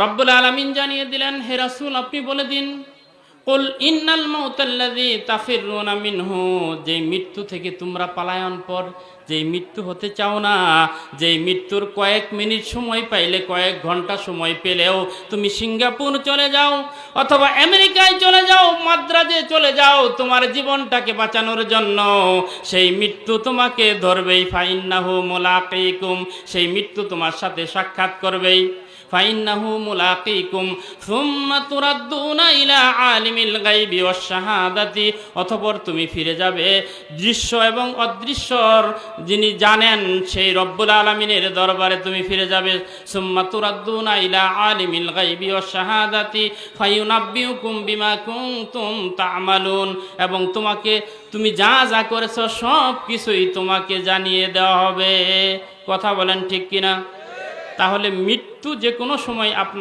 রব্বুল আলামিন জানিয়ে দিলেন, হে রাসূল আপনি বলে দিন, কুল ইন্নাল মাউতাল্লাযী তাফিরুনা মিনহু, যে মৃত্যু থেকে তোমরা পালায়ন পর, যে মৃত্যু হতে চাও না, যে মৃত্যুর কয়েক মিনিট সময় পাইলে, কয়েক ঘন্টা সময় পেলেও তুমি সিঙ্গাপুর চলে যাও অথবা আমেরিকায় চলে যাও, মাদ্রাজে চলে যাও তোমার জীবনটাকে বাঁচানোর জন্য, সেই মৃত্যু তোমাকে ধরবেই। ফাইন্নাহু মুলাকিকুম, সেই মৃত্যু তোমার সাথে সাক্ষাৎ করবেই। ফাইন্নাহু মুলাকিকুম সুম্মা তুরাদ্দুনা ইলা আলিমিল গায়বি ওয়াশ শাহাদাতি, অতঃপর তুমি ফিরে যাবে দৃশ্য এবং অদৃশ্যর যিনি জানেন সেই রব্বুল আলামিনের দরবারে তুমি ফিরে যাবে। সুম্মা তুরাদ্দুনা ইলা আলিমিল গায়বি ওয়াশ শাহাদাতি ফায়ুনাব্বিউকুম বিমা কুনতুম তা'মালুন, এবং তুমি যা যা করেছো সব কিছুই তোমাকে জানিয়ে দেওয়া হবে। কথা বলেন ঠিক কিনা? তাহলে মৃত্যু যে কোনো সময় আপনার